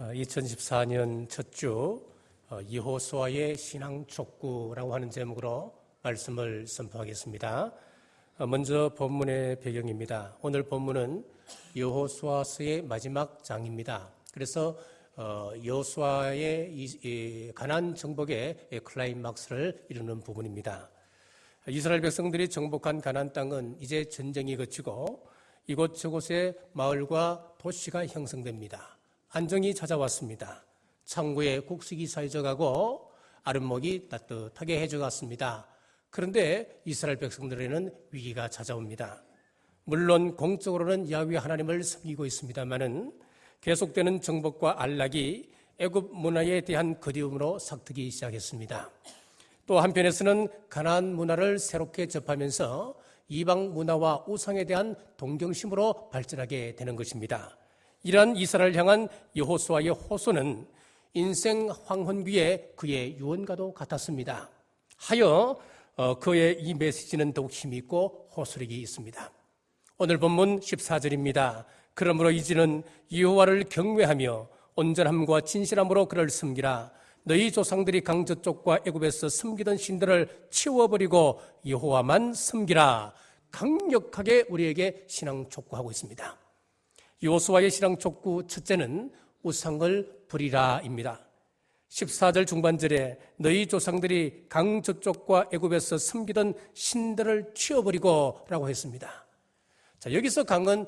2014년 첫 주 여호수아의 신앙 촉구라고 하는 제목으로 말씀을 선포하겠습니다. 먼저 본문의 배경입니다. 오늘 본문은 여호수아서의 마지막 장입니다. 그래서 여호수아의 이 가나안 정복의 클라이막스를 이루는 부분입니다. 이스라엘 백성들이 정복한 가나안 땅은 이제 전쟁이 그치고 이곳저곳에 마을과 도시가 형성됩니다. 안정이 찾아왔습니다. 창고에 곡식이 쌓여져가고 아랫목이 따뜻하게 해져갔습니다. 그런데 이스라엘 백성들에는 위기가 찾아옵니다. 물론 공적으로는 야훼 하나님을 섬기고 있습니다마는 계속되는 정복과 안락이 애굽 문화에 대한 그리움으로 삭트기 시작했습니다. 또 한편에서는 가나안 문화를 새롭게 접하면서 이방 문화와 우상에 대한 동경심으로 발전하게 되는 것입니다. 이러한 이스라엘을 향한 여호수아의 호소는 인생 황혼기에 그의 유언과도 같았습니다. 하여 그의 이 메시지는 더욱 힘이 있고 호소력이 있습니다. 오늘 본문 14절입니다. 그러므로 이제는 여호와를 경외하며 온전함과 진실함으로 그를 섬기라. 너희 조상들이 강 저쪽과 애굽에서 섬기던 신들을 치워버리고 여호와만 섬기라. 강력하게 우리에게 신앙 촉구하고 있습니다. 여호수아의 신앙 촉구 첫째는 우상을 버리라입니다. 14절 중반절에 너희 조상들이 강 저쪽과 애굽에서 섬기던 신들을 치워버리고 라고 했습니다. 자, 여기서 강은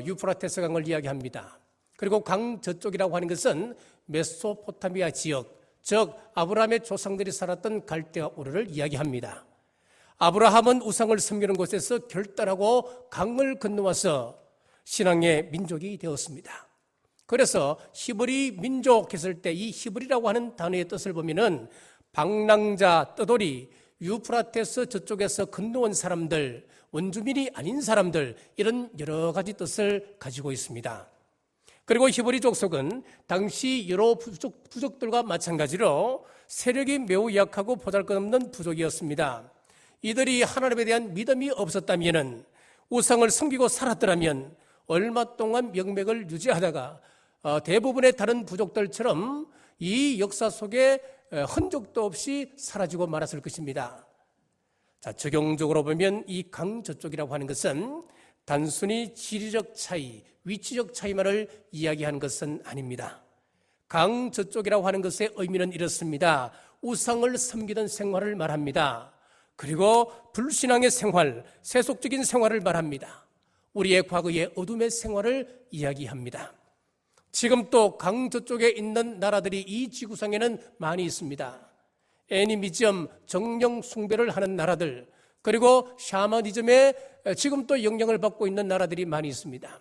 유프라테스 강을 이야기합니다. 그리고 강 저쪽이라고 하는 것은 메소포타미아 지역, 즉 아브라함의 조상들이 살았던 갈대아 우르를 이야기합니다. 아브라함은 우상을 섬기는 곳에서 결단하고 강을 건너와서 신앙의 민족이 되었습니다. 그래서 히브리 민족 했을 때 이 히브리라고 하는 단어의 뜻을 보면은 방랑자, 떠돌이, 유프라테스 저쪽에서 건너온 사람들, 원주민이 아닌 사람들, 이런 여러 가지 뜻을 가지고 있습니다. 그리고 히브리 족속은 당시 여러 부족들과 마찬가지로 세력이 매우 약하고 보잘것없는 부족이었습니다. 이들이 하나님에 대한 믿음이 없었다면, 우상을 섬기고 살았더라면 얼마 동안 명맥을 유지하다가 대부분의 다른 부족들처럼 이 역사 속에 흔적도 없이 사라지고 말았을 것입니다. 자, 적용적으로 보면 이 강 저쪽이라고 하는 것은 단순히 지리적 차이, 위치적 차이만을 이야기하는 것은 아닙니다. 강 저쪽이라고 하는 것의 의미는 이렇습니다. 우상을 섬기던 생활을 말합니다. 그리고 불신앙의 생활, 세속적인 생활을 말합니다. 우리의 과거의 어둠의 생활을 이야기합니다. 지금 또 강 저쪽에 있는 나라들이 이 지구상에는 많이 있습니다. 애니미즘, 정령 숭배를 하는 나라들, 그리고 샤머니즘에 지금 또 영향을 받고 있는 나라들이 많이 있습니다.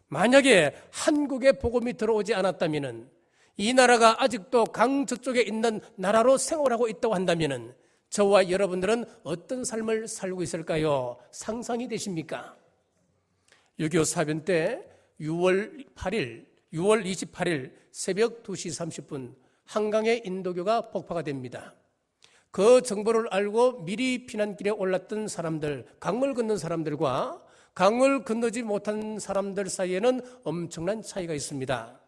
만약에 한국에 복음이 들어오지 않았다면, 이 나라가 아직도 강 저쪽에 있는 나라로 생활하고 있다고 한다면 저와 여러분들은 어떤 삶을 살고 있을까요? 상상이 되십니까? 6.25 사변 때 6월 28일 새벽 2시 30분 한강의 인도교가 폭파가 됩니다. 그 정보를 알고 미리 피난길에 올랐던 사람들, 강을 건넌 사람들과 강을 건너지 못한 사람들 사이에는 엄청난 차이가 있습니다.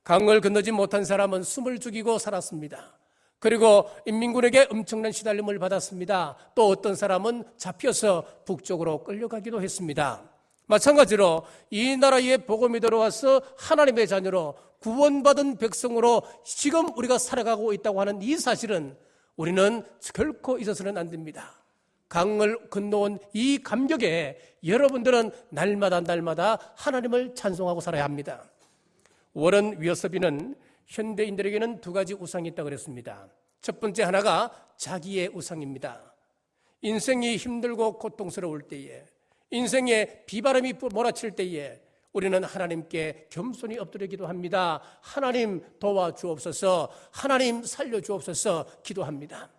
강을 건너지 못한 사람은 숨을 죽이고 살았습니다. 그리고 인민군에게 엄청난 시달림을 받았습니다. 또 어떤 사람은 잡혀서 북쪽으로 끌려가기도 했습니다. 마찬가지로 이 나라에 복음이 들어와서 하나님의 자녀로 구원받은 백성으로 지금 우리가 살아가고 있다고 하는 이 사실은 우리는 결코 잊어서는 안 됩니다. 강을 건너온 이 감격에 여러분들은 날마다 하나님을 찬송하고 살아야 합니다. 워런 위어서비는 현대인들에게는 두 가지 우상이 있다고 그랬습니다. 첫 번째 하나가 자기의 우상입니다. 인생이 힘들고 고통스러울 때에, 인생에 비바람이 몰아칠 때에 우리는 하나님께 겸손히 엎드려 기도합니다. 하나님 도와주옵소서, 하나님 살려주옵소서 기도합니다.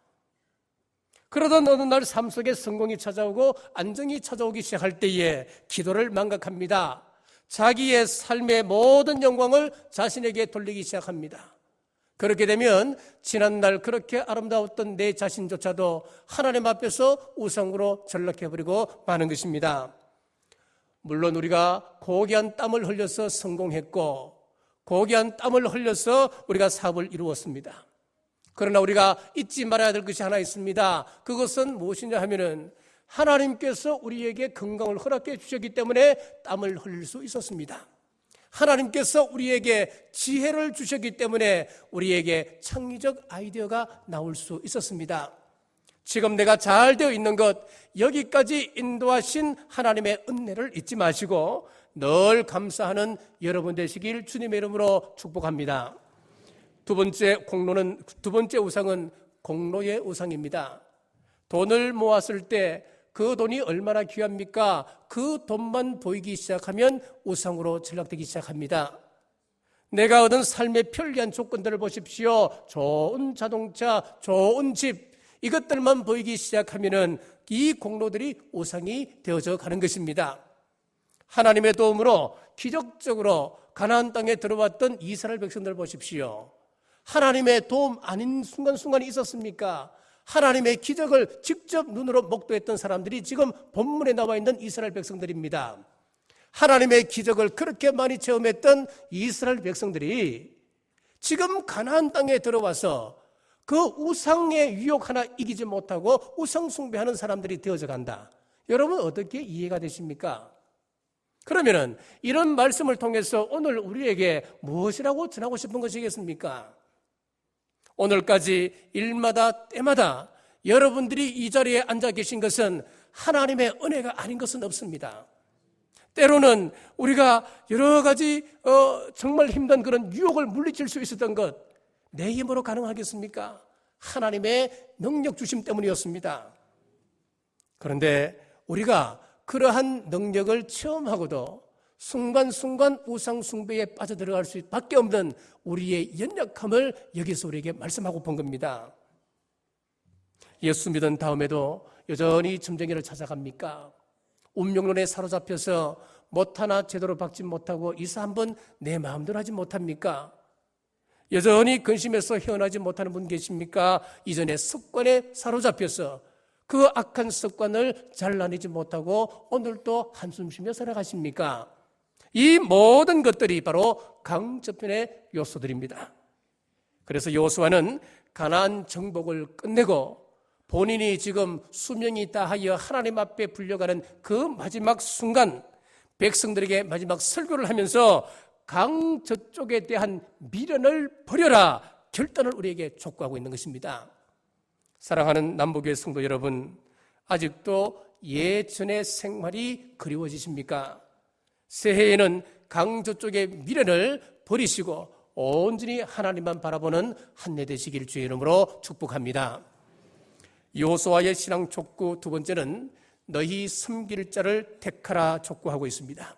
그러던 어느 날 삶 속에 성공이 찾아오고 안정이 찾아오기 시작할 때에 기도를 망각합니다. 자기의 삶의 모든 영광을 자신에게 돌리기 시작합니다. 그렇게 되면 지난날 그렇게 아름다웠던 내 자신조차도 하나님 앞에서 우상으로 전락해버리고 마는 것입니다. 물론 우리가 고귀한 땀을 흘려서 성공했고 고귀한 땀을 흘려서 우리가 사업을 이루었습니다. 그러나 우리가 잊지 말아야 될 것이 하나 있습니다. 그것은 무엇이냐 하면은 하나님께서 우리에게 건강을 허락해 주셨기 때문에 땀을 흘릴 수 있었습니다. 하나님께서 우리에게 지혜를 주셨기 때문에 우리에게 창의적 아이디어가 나올 수 있었습니다. 지금 내가 잘 되어 있는 것, 여기까지 인도하신 하나님의 은혜를 잊지 마시고 늘 감사하는 여러분 되시길 주님의 이름으로 축복합니다. 두 번째 우상은 공로의 우상입니다. 돈을 모았을 때 그 돈이 얼마나 귀합니까? 그 돈만 보이기 시작하면 우상으로 전락되기 시작합니다. 내가 얻은 삶의 편리한 조건들을 보십시오. 좋은 자동차, 좋은 집, 이것들만 보이기 시작하면은 이 공로들이 우상이 되어져 가는 것입니다. 하나님의 도움으로 기적적으로 가나안 땅에 들어왔던 이스라엘 백성들 보십시오. 하나님의 도움 아닌 순간순간이 있었습니까? 하나님의 기적을 직접 눈으로 목도했던 사람들이 지금 본문에 나와 있는 이스라엘 백성들입니다. 하나님의 기적을 그렇게 많이 체험했던 이스라엘 백성들이 지금 가나안 땅에 들어와서 그 우상의 유혹 하나 이기지 못하고 우상 숭배하는 사람들이 되어져 간다. 여러분 어떻게 이해가 되십니까? 그러면은 이런 말씀을 통해서 오늘 우리에게 무엇이라고 전하고 싶은 것이겠습니까? 오늘까지 일마다 때마다 여러분들이 이 자리에 앉아 계신 것은 하나님의 은혜가 아닌 것은 없습니다. 때로는 우리가 여러 가지 정말 힘든 그런 유혹을 물리칠 수 있었던 것, 내 힘으로 가능하겠습니까? 하나님의 능력 주심 때문이었습니다. 그런데 우리가 그러한 능력을 체험하고도 순간순간 우상 숭배에 빠져들어갈 수밖에 없는 우리의 연약함을 여기서 우리에게 말씀하고 본 겁니다. 예수 믿은 다음에도 여전히 점쟁이를 찾아갑니까? 운명론에 사로잡혀서 못 하나 제대로 받지 못하고 이사 한번 내 마음대로 하지 못합니까? 여전히 근심해서 헤어나지 못하는 분 계십니까? 이전에 습관에 사로잡혀서 그 악한 습관을 잘라내지 못하고 오늘도 한숨 쉬며 살아가십니까? 이 모든 것들이 바로 강저편의 요소들입니다. 그래서 여호수아는 가나안 정복을 끝내고 본인이 지금 수명이 다하여 하나님 앞에 불려가는 그 마지막 순간 백성들에게 마지막 설교를 하면서 강 저쪽에 대한 미련을 버려라 결단을 우리에게 촉구하고 있는 것입니다. 사랑하는 남부교회 성도 여러분, 아직도 예전의 생활이 그리워지십니까? 새해에는 강 저쪽의 미련을 버리시고 온전히 하나님만 바라보는 한 해 되시길 주의 이름으로 축복합니다. 여호수아의 신앙 촉구 두 번째는 너희 섬길 자를 택하라 촉구하고 있습니다.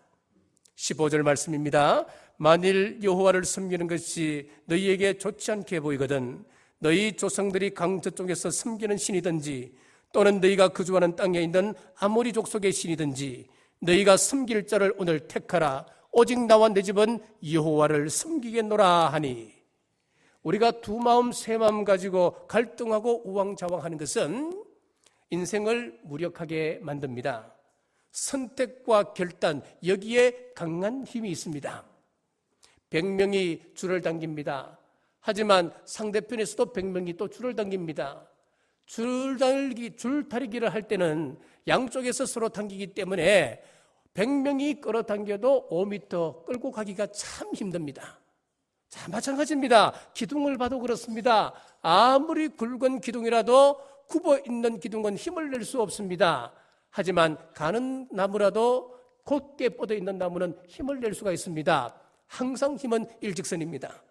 15절 말씀입니다. 만일 여호와를 섬기는 것이 너희에게 좋지 않게 보이거든 너희 조상들이 강 저쪽에서 섬기는 신이든지 또는 너희가 거주하는 땅에 있는 아모리 족속의 신이든지 너희가 섬길 자를 오늘 택하라. 오직 나와 내 집은 여호와를 섬기겠노라 하니. 우리가 두 마음 세 마음 가지고 갈등하고 우왕좌왕하는 것은 인생을 무력하게 만듭니다. 선택과 결단, 여기에 강한 힘이 있습니다. 100명이 줄을 당깁니다. 하지만 상대편에서도 100명이 또 줄을 당깁니다. 줄다리기를 할 때는 양쪽에서 서로 당기기 때문에 100명이 끌어당겨도 5m 끌고 가기가 참 힘듭니다. 자, 마찬가지입니다. 기둥을 봐도 그렇습니다. 아무리 굵은 기둥이라도 굽어 있는 기둥은 힘을 낼 수 없습니다. 하지만 가는 나무라도 곧게 뻗어 있는 나무는 힘을 낼 수가 있습니다. 항상 힘은 일직선입니다.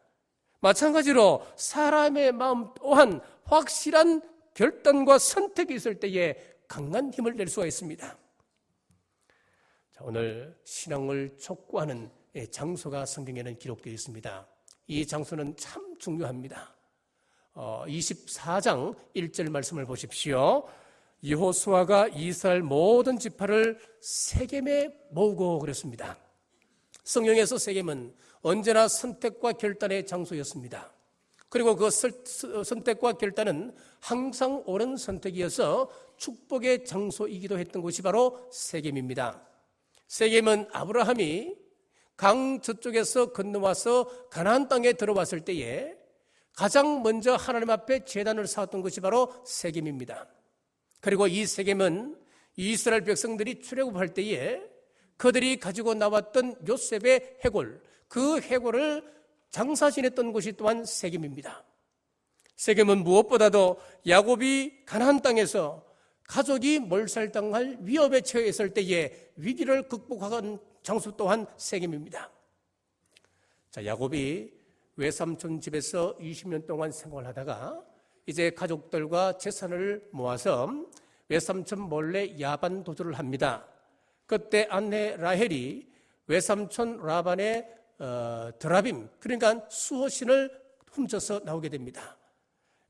마찬가지로 사람의 마음 또한 확실한 결단과 선택이 있을 때에 강한 힘을 낼 수가 있습니다. 자, 오늘 신앙을 촉구하는 장소가 성경에는 기록되어 있습니다. 이 장소는 참 중요합니다. 24장 1절 말씀을 보십시오. 여호수아가 이스라엘 모든 지파를 세겜에 모으고 그랬습니다. 성경에서 세겜은 언제나 선택과 결단의 장소였습니다. 그리고 그 선택과 결단은 항상 옳은 선택이어서 축복의 장소이기도 했던 곳이 바로 세겜입니다. 세겜은 아브라함이 강 저쪽에서 건너와서 가나안 땅에 들어왔을 때에 가장 먼저 하나님 앞에 제단을 쌓았던 것이 바로 세겜입니다. 그리고 이 세겜은 이스라엘 백성들이 출애굽할 때에 그들이 가지고 나왔던 요셉의 해골, 그 해골을 장사 지냈던 곳이 또한 세겜입니다. 세겜은 무엇보다도 야곱이 가나안 땅에서 가족이 몰살당할 위협에 처했을 때에 위기를 극복한 장소 또한 세겜입니다. 자, 야곱이 외삼촌 집에서 20년 동안 생활하다가 이제 가족들과 재산을 모아서 외삼촌 몰래 야반 도주를 합니다. 그때 아내 라헬이 외삼촌 라반의 드라빔, 그러니까 수호신을 훔쳐서 나오게 됩니다.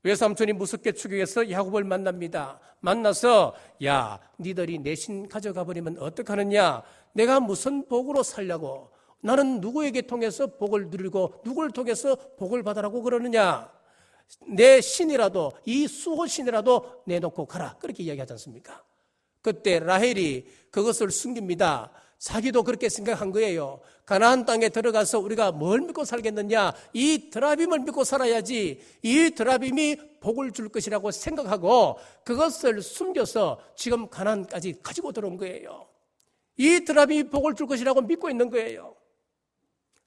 외삼촌이 무섭게 추격해서 야곱을 만납니다. 만나서 야, 니들이 내 신 가져가 버리면 어떡하느냐? 내가 무슨 복으로 살려고? 나는 누구에게 통해서 복을 누리고 누구를 통해서 복을 받으라고 그러느냐? 내 신이라도, 이 수호신이라도 내놓고 가라, 그렇게 이야기하지 않습니까? 그때 라헬이 그것을 숨깁니다. 자기도 그렇게 생각한 거예요. 가나안 땅에 들어가서 우리가 뭘 믿고 살겠느냐? 이 드라빔을 믿고 살아야지. 이 드라빔이 복을 줄 것이라고 생각하고 그것을 숨겨서 지금 가나안까지 가지고 들어온 거예요. 이 드라빔이 복을 줄 것이라고 믿고 있는 거예요.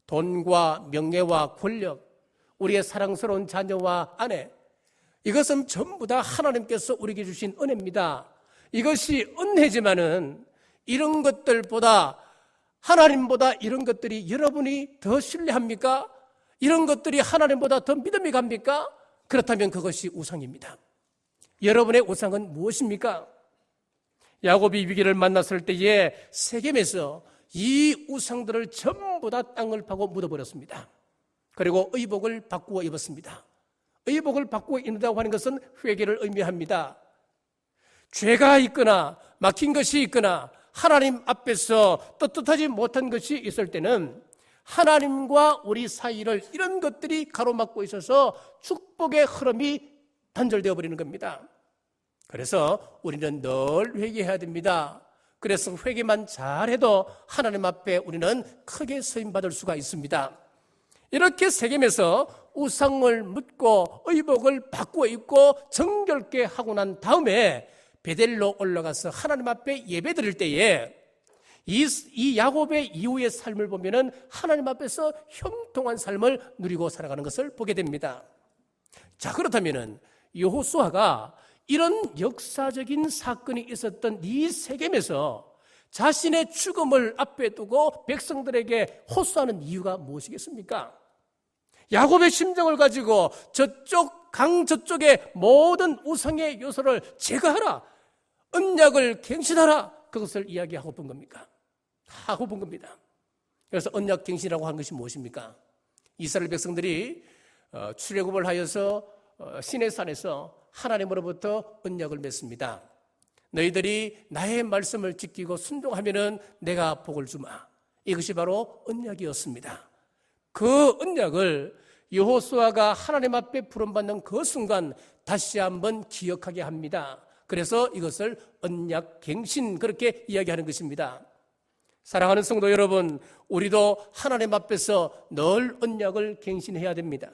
돈과 명예와 권력, 우리의 사랑스러운 자녀와 아내, 이것은 전부 다 하나님께서 우리에게 주신 은혜입니다. 이것이 은혜지만은 이런 것들보다, 하나님보다 이런 것들이 여러분이 더 신뢰합니까? 이런 것들이 하나님보다 더 믿음이 갑니까? 그렇다면 그것이 우상입니다. 여러분의 우상은 무엇입니까? 야곱이 위기를 만났을 때에 세겜에서 이 우상들을 전부 다 땅을 파고 묻어버렸습니다. 그리고 의복을 바꾸어 입었습니다. 의복을 바꾸어 입는다고 하는 것은 회개를 의미합니다. 죄가 있거나 막힌 것이 있거나 하나님 앞에서 떳떳하지 못한 것이 있을 때는 하나님과 우리 사이를 이런 것들이 가로막고 있어서 축복의 흐름이 단절되어 버리는 겁니다. 그래서 우리는 늘 회개해야 됩니다. 그래서 회개만 잘해도 하나님 앞에 우리는 크게 쓰임받을 수가 있습니다. 이렇게 세겜에서 우상을 묻고 의복을 바꾸어 입고 정결케 하고 난 다음에 베델로 올라가서 하나님 앞에 예배 드릴 때에 이 야곱의 이후의 삶을 보면은 하나님 앞에서 형통한 삶을 누리고 살아가는 것을 보게 됩니다. 자, 그렇다면은 여호수아가 이런 역사적인 사건이 있었던 이 세겜에서 자신의 죽음을 앞에 두고 백성들에게 호소하는 이유가 무엇이겠습니까? 야곱의 심정을 가지고 저쪽 강 저쪽의 모든 우상의 요소를 제거하라, 언약을 갱신하라, 그것을 이야기하고 본 겁니까? 하고 본 겁니다. 그래서 언약 갱신이라고 하는 것이 무엇입니까? 이스라엘 백성들이 출애굽을 하여서 시내산에서 하나님으로부터 언약을 맺습니다. 너희들이 나의 말씀을 지키고 순종하면은 내가 복을 주마. 이것이 바로 언약이었습니다. 그 언약을 여호수아가 하나님 앞에 부름받는 그 순간 다시 한번 기억하게 합니다. 그래서 이것을 언약 갱신, 그렇게 이야기하는 것입니다. 사랑하는 성도 여러분, 우리도 하나님 앞에서 늘 언약을 갱신해야 됩니다.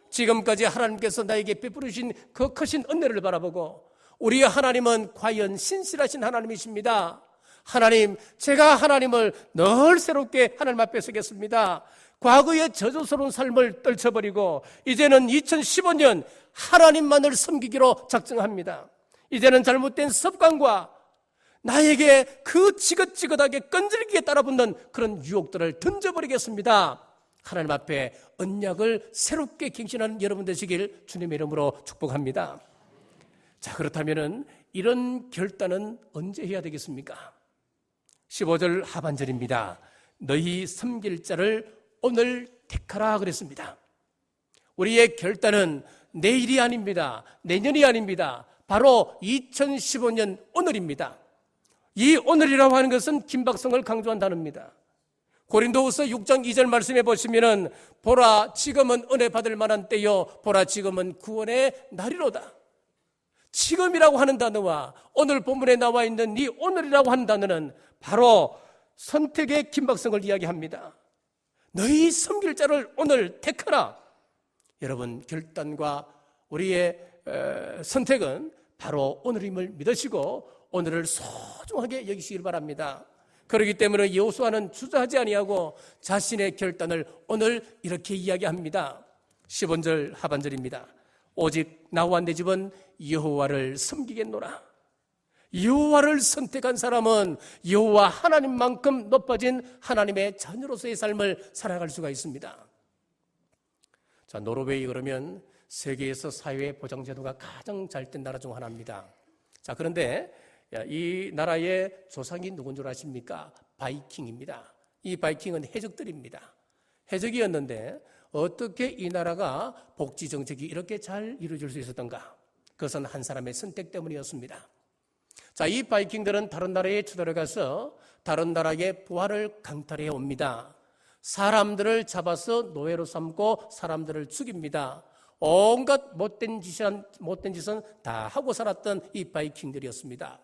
지금까지 하나님께서 나에게 베풀으신 그 크신 은혜를 바라보고 우리 하나님은 과연 신실하신 하나님이십니다. 하나님, 제가 하나님을 늘 새롭게 하나님 앞에 서겠습니다. 과거의 저주스러운 삶을 떨쳐버리고 이제는 2015년 하나님만을 섬기기로 작정합니다. 이제는 잘못된 습관과 나에게 그 지긋지긋하게 끈질기게 따라붙는 그런 유혹들을 던져버리겠습니다. 하나님 앞에 언약을 새롭게 갱신하는 여러분 되시길 주님의 이름으로 축복합니다. 자, 그렇다면 이런 결단은 언제 해야 되겠습니까? 15절 하반절입니다. 너희 섬길 자를 오늘 택하라 그랬습니다. 우리의 결단은 내일이 아닙니다. 내년이 아닙니다. 바로 2015년 오늘입니다. 이 오늘이라고 하는 것은 긴박성을 강조한 단어입니다. 고린도후서 6장 2절 말씀해 보시면은 보라 지금은 은혜 받을 만한 때요 보라 지금은 구원의 날이로다. 지금이라고 하는 단어와 오늘 본문에 나와 있는 이 오늘이라고 하는 단어는 바로 선택의 긴박성을 이야기합니다. 너희 섬길 자를 오늘 택하라. 여러분, 결단과 우리의 선택은 바로 오늘임을 믿으시고 오늘을 소중하게 여기시길 바랍니다. 그렇기 때문에 여호수아는 주저하지 아니하고 자신의 결단을 오늘 이렇게 이야기합니다. 15절 하반절입니다. 오직 나와 내 집은 여호와를 섬기겠노라. 여호와를 선택한 사람은 여호와 하나님만큼 높아진 하나님의 자녀로서의 삶을 살아갈 수가 있습니다. 자, 노르웨이 그러면 세계에서 사회 보장 제도가 가장 잘 된 나라 중 하나입니다. 자, 그런데 이 나라의 조상이 누군 줄 아십니까? 바이킹입니다. 이 바이킹은 해적들입니다. 해적이었는데 어떻게 이 나라가 복지 정책이 이렇게 잘 이루어질 수 있었던가? 그것은 한 사람의 선택 때문이었습니다. 자, 이 바이킹들은 다른 나라에 쳐들어가서 다른 나라의 부하를 강탈해 옵니다. 사람들을 잡아서 노예로 삼고 사람들을 죽입니다. 온갖 못된 짓은 다 하고 살았던 이 바이킹들이었습니다.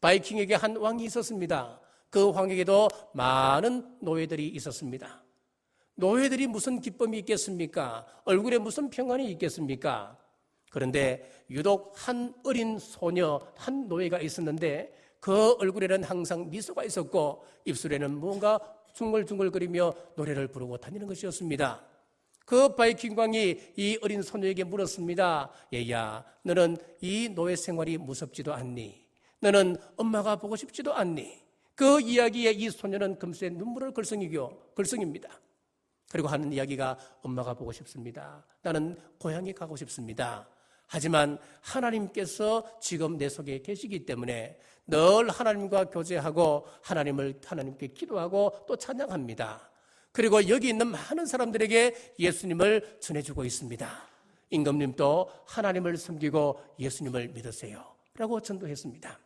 바이킹에게 한 왕이 있었습니다. 그 왕에게도 많은 노예들이 있었습니다. 노예들이 무슨 기쁨이 있겠습니까? 얼굴에 무슨 평안이 있겠습니까? 그런데 유독 한 어린 소녀, 한 노예가 있었는데 그 얼굴에는 항상 미소가 있었고 입술에는 뭔가 중얼중얼거리며 노래를 부르고 다니는 것이었습니다. 그 바이킹 왕이 이 어린 소녀에게 물었습니다. 얘야, 너는 이 노예 생활이 무섭지도 않니? 너는 엄마가 보고 싶지도 않니? 그 이야기에 이 소녀는 금세 눈물을 걸썽입니다. 그리고 하는 이야기가 엄마가 보고 싶습니다. 나는 고향에 가고 싶습니다. 하지만 하나님께서 지금 내 속에 계시기 때문에 늘 하나님과 교제하고 하나님께 기도하고 또 찬양합니다. 그리고 여기 있는 많은 사람들에게 예수님을 전해주고 있습니다. 임금님도 하나님을 섬기고 예수님을 믿으세요 라고 전도했습니다.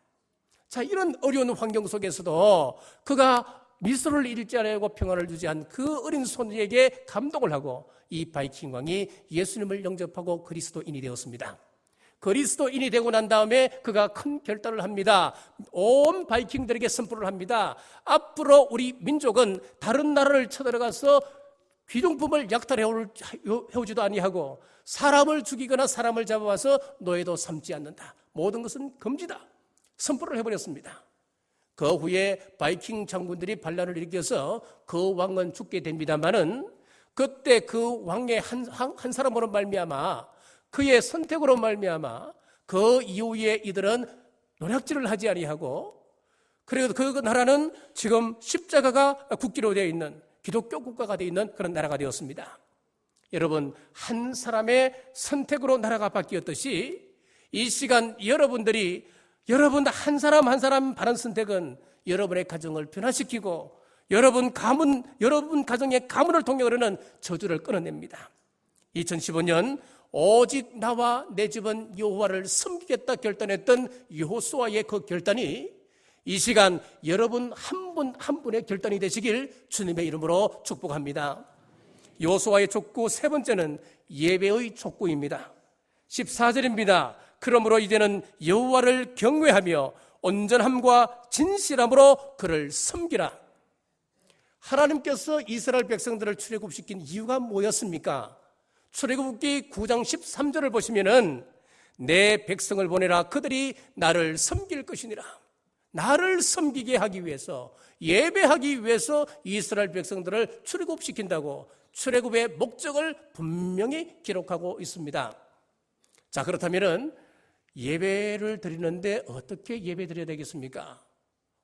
자, 이런 어려운 환경 속에서도 그가 미소를 잃지 않고 평안을 유지한 그 어린 소녀에게 감동을 하고 이 바이킹 왕이 예수님을 영접하고 그리스도인이 되었습니다. 그리스도인이 되고 난 다음에 그가 큰 결단을 합니다. 온 바이킹들에게 선포를 합니다. 앞으로 우리 민족은 다른 나라를 쳐들어가서 귀중품을 약탈해오지도 아니하고 사람을 죽이거나 사람을 잡아와서 노예도 삼지 않는다. 모든 것은 금지다. 선포를 해버렸습니다. 그 후에 바이킹 장군들이 반란을 일으켜서 그 왕은 죽게 됩니다마는 그때 그 왕의 한 사람으로 말미암아 그의 선택으로 말미암아 그 이후에 이들은 노략질을 하지 아니하고 그리고 그 나라는 지금 십자가가 국기로 되어 있는 기독교 국가가 되어 있는 그런 나라가 되었습니다. 여러분, 한 사람의 선택으로 나라가 바뀌었듯이 이 시간 여러분 한 사람 한 사람 바른 선택은 여러분의 가정을 변화시키고 여러분 가정의 가문을 통해 흐르는 저주를 끊어냅니다. 2015년 오직 나와 내 집은 여호와를 섬기겠다 결단했던 여호수아의 그 결단이 이 시간 여러분 한 분 한 분의 결단이 되시길 주님의 이름으로 축복합니다. 여호수아의 촉구 세 번째는 예배의 촉구입니다. 14절입니다. 그러므로 이제는 여호와를 경외하며 온전함과 진실함으로 그를 섬기라. 하나님께서 이스라엘 백성들을 출애굽시킨 이유가 뭐였습니까? 출애굽기 9장 13절을 보시면은 내 백성을 보내라 그들이 나를 섬길 것이니라. 나를 섬기게 하기 위해서 예배하기 위해서 이스라엘 백성들을 출애굽시킨다고 출애굽의 목적을 분명히 기록하고 있습니다. 자, 그렇다면은 예배를 드리는데 어떻게 예배 드려야 되겠습니까?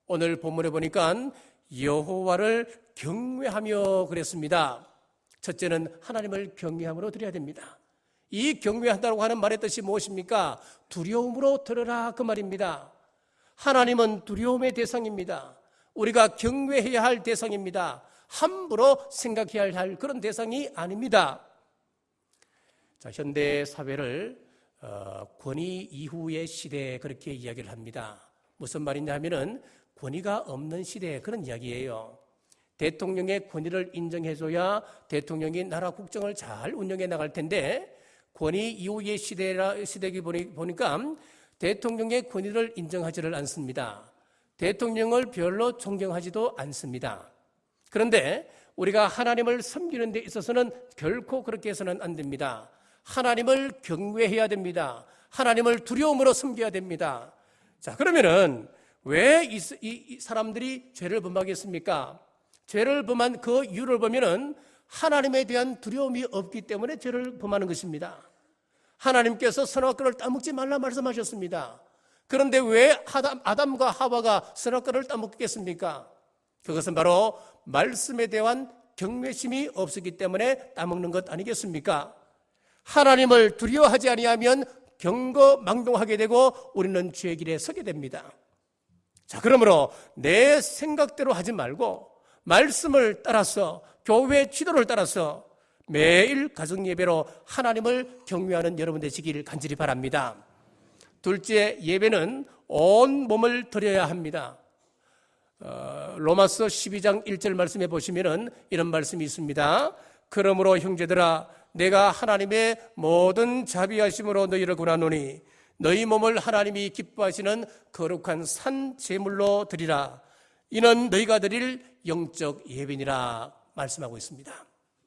오늘 본문에 보니까 여호와를 경외하며 그랬습니다. 첫째는 하나님을 경외함으로 드려야 됩니다. 이 경외한다고 하는 말의 뜻이 무엇입니까? 두려움으로 드려라 그 말입니다. 하나님은 두려움의 대상입니다. 우리가 경외해야 할 대상입니다. 함부로 생각해야 할 그런 대상이 아닙니다. 자, 현대 사회를 권위 이후의 시대 그렇게 이야기를 합니다. 무슨 말이냐 하면은 권위가 없는 시대 그런 이야기예요. 대통령의 권위를 인정해줘야 대통령이 나라 국정을 잘 운영해 나갈 텐데 권위 이후의 시대기 보니까 대통령의 권위를 인정하지를 않습니다. 대통령을 별로 존경하지도 않습니다. 그런데 우리가 하나님을 섬기는 데 있어서는 결코 그렇게 해서는 안 됩니다. 하나님을 경외해야 됩니다. 하나님을 두려움으로 섬겨야 됩니다. 자, 그러면은 왜 이 사람들이 죄를 범하겠습니까? 죄를 범한 그 이유를 보면은 하나님에 대한 두려움이 없기 때문에 죄를 범하는 것입니다. 하나님께서 선악과를 따먹지 말라 말씀하셨습니다. 그런데 왜 아담과 하와가 선악과를 따먹겠습니까? 그것은 바로 말씀에 대한 경외심이 없었기 때문에 따먹는 것 아니겠습니까? 하나님을 두려워하지 아니하면 경거망동하게 되고 우리는 죄의 길에 서게 됩니다. 자, 그러므로 내 생각대로 하지 말고 말씀을 따라서 교회 지도를 따라서 매일 가정예배로 하나님을 경외하는 여러분 되시길 간절히 바랍니다. 둘째, 예배는 온 몸을 드려야 합니다. 로마서 12장 1절 말씀에 보시면은 이런 말씀이 있습니다. 그러므로 형제들아, 내가 하나님의 모든 자비하심으로 너희를 권하노니 너희 몸을 하나님이 기뻐하시는 거룩한 산 제물로 드리라. 이는 너희가 드릴 영적 예배니라 말씀하고 있습니다.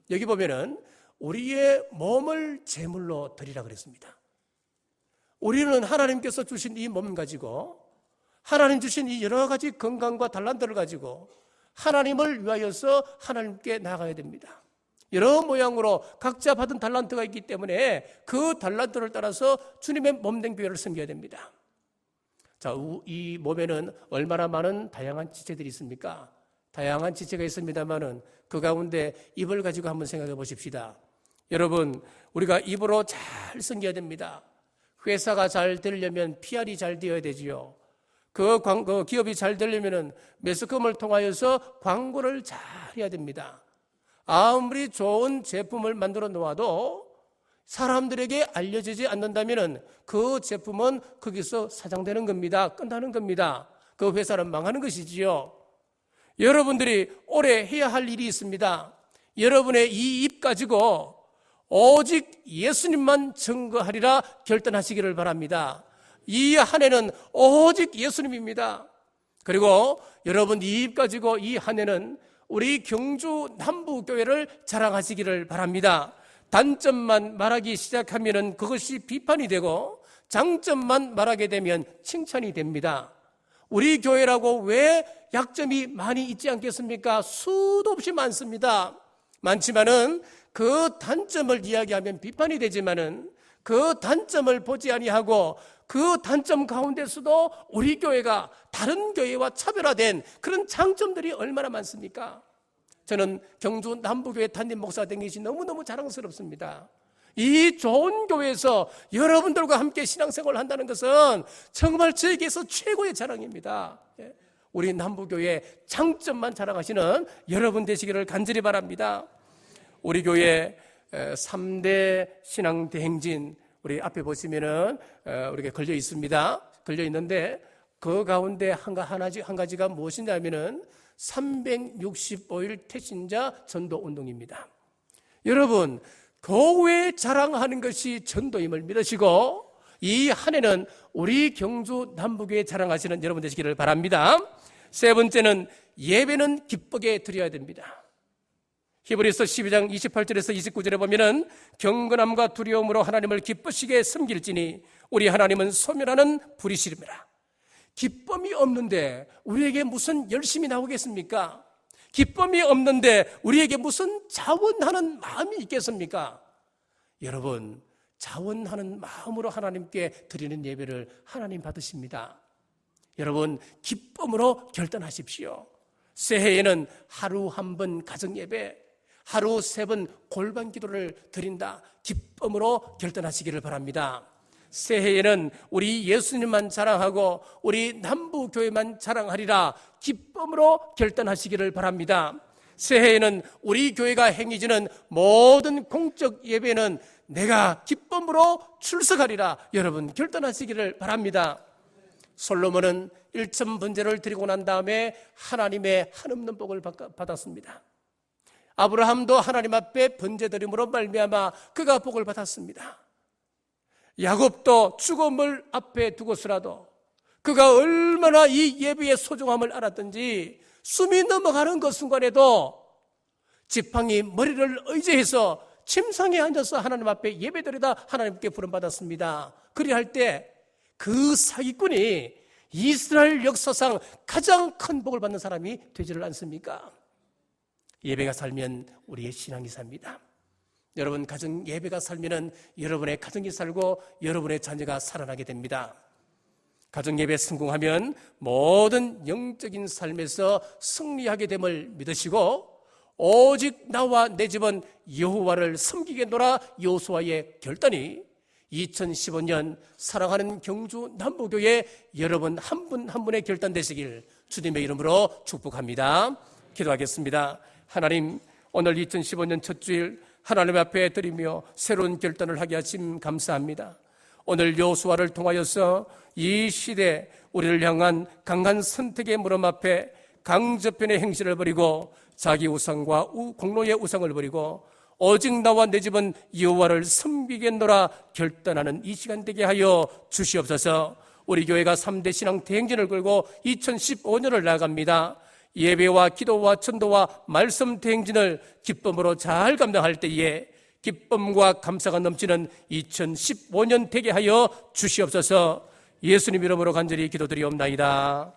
여기 보면은 우리의 몸을 제물로 드리라 그랬습니다. 우리는 하나님께서 주신 이 몸 가지고, 하나님 주신 이 여러 가지 건강과 달란트를 가지고 하나님을 위하여서 하나님께 나아가야 됩니다. 여러 모양으로 각자 받은 달란트가 있기 때문에 그 달란트를 따라서 주님의 몸된 교회를 섬겨야 됩니다. 자, 이 몸에는 얼마나 많은 다양한 지체들이 있습니까? 다양한 지체가 있습니다만은 그 가운데 입을 가지고 한번 생각해 보십시다. 여러분, 우리가 입으로 잘 섬겨야 됩니다. 회사가 잘 되려면 PR이 잘 되어야 되지요. 그 기업이 잘 되려면 매스컴을 통하여서 광고를 잘 해야 됩니다. 아무리 좋은 제품을 만들어 놓아도 사람들에게 알려지지 않는다면 그 제품은 거기서 사장되는 겁니다. 끝나는 겁니다. 그 회사는 망하는 것이지요. 여러분들이 올해 해야 할 일이 있습니다. 여러분의 이 입 가지고 오직 예수님만 증거하리라 결단하시기를 바랍니다. 이 한 해는 오직 예수님입니다. 그리고 여러분 이 입 가지고 이 한 해는 우리 경주 남부교회를 자랑하시기를 바랍니다. 단점만 말하기 시작하면 그것이 비판이 되고 장점만 말하게 되면 칭찬이 됩니다. 우리 교회라고 왜 약점이 많이 있지 않겠습니까? 수도 없이 많습니다. 많지만은 그 단점을 이야기하면 비판이 되지만은 그 단점을 보지 아니하고 그 단점 가운데서도 우리 교회가 다른 교회와 차별화된 그런 장점들이 얼마나 많습니까? 저는 경주 남부교회 담임 목사가 된 것이 너무너무 자랑스럽습니다. 이 좋은 교회에서 여러분들과 함께 신앙생활을 한다는 것은 정말 저에게서 최고의 자랑입니다. 우리 남부교회 장점만 자랑하시는 여러분 되시기를 간절히 바랍니다. 우리 교회 3대 신앙대행진 우리 앞에 보시면은 우리가 걸려 있습니다. 걸려 있는데 그 가운데 한 가지가 무엇이냐면은 365일 태신자 전도 운동입니다. 여러분, 교회 자랑하는 것이 전도임을 믿으시고 이 한 해는 우리 경주 남부교회 자랑하시는 여러분 되시기를 바랍니다. 세 번째는 예배는 기쁘게 드려야 됩니다. 히브리서 12장 28절에서 29절에 보면은 경건함과 두려움으로 하나님을 기쁘시게 섬길지니 우리 하나님은 소멸하는 불이시름이라. 기쁨이 없는데 우리에게 무슨 열심이 나오겠습니까? 기쁨이 없는데 우리에게 무슨 자원하는 마음이 있겠습니까? 여러분, 자원하는 마음으로 하나님께 드리는 예배를 하나님 받으십니다. 여러분, 기쁨으로 결단하십시오. 새해에는 하루 한 번 가정예배, 하루 3번 골반 기도를 드린다. 기쁨으로 결단하시기를 바랍니다. 새해에는 우리 예수님만 자랑하고 우리 남부교회만 자랑하리라. 기쁨으로 결단하시기를 바랍니다. 새해에는 우리 교회가 행해지는 모든 공적 예배는 내가 기쁨으로 출석하리라. 여러분 결단하시기를 바랍니다. 솔로몬은 1,000번제를 드리고 난 다음에 하나님의 한없는 복을 받았습니다. 아브라함도 하나님 앞에 번제드림으로 말미암아 그가 복을 받았습니다. 야곱도 죽음을 앞에 두고서라도 그가 얼마나 이 예배의 소중함을 알았던지 숨이 넘어가는 그 순간에도 지팡이 머리를 의지해서 침상에 앉아서 하나님 앞에 예배드리다 하나님께 부름받았습니다. 그리할 때 그 사기꾼이 이스라엘 역사상 가장 큰 복을 받는 사람이 되지를 않습니까? 예배가 살면 우리의 신앙이 삽니다. 여러분 가정 예배가 살면 여러분의 가정이 살고 여러분의 자녀가 살아나게 됩니다. 가정 예배 성공하면 모든 영적인 삶에서 승리하게 됨을 믿으시고 오직 나와 내 집은 여호와를 섬기겠노라 여호수아의 결단이 2015년 사랑하는 경주 남부교회 여러분 한 분 한 분의 결단 되시길 주님의 이름으로 축복합니다. 기도하겠습니다. 하나님, 오늘 2015년 첫 주일 하나님 앞에 드리며 새로운 결단을 하게 하심 감사합니다. 오늘 여호수아를 통하여서 이 시대 우리를 향한 강한 선택의 물음 앞에 강저편의 행실을 버리고 자기 우상과 공로의 우상을 버리고 오직 나와 내 집은 여호와를 섬기겠노라 결단하는 이 시간 되게 하여 주시옵소서. 우리 교회가 3대 신앙 대행진을 걸고 2015년을 나아갑니다. 예배와 기도와 전도와 말씀 대행진을 기쁨으로 잘 감당할 때에 기쁨과 감사가 넘치는 2015년 되게 하여 주시옵소서. 예수님 이름으로 간절히 기도드리옵나이다.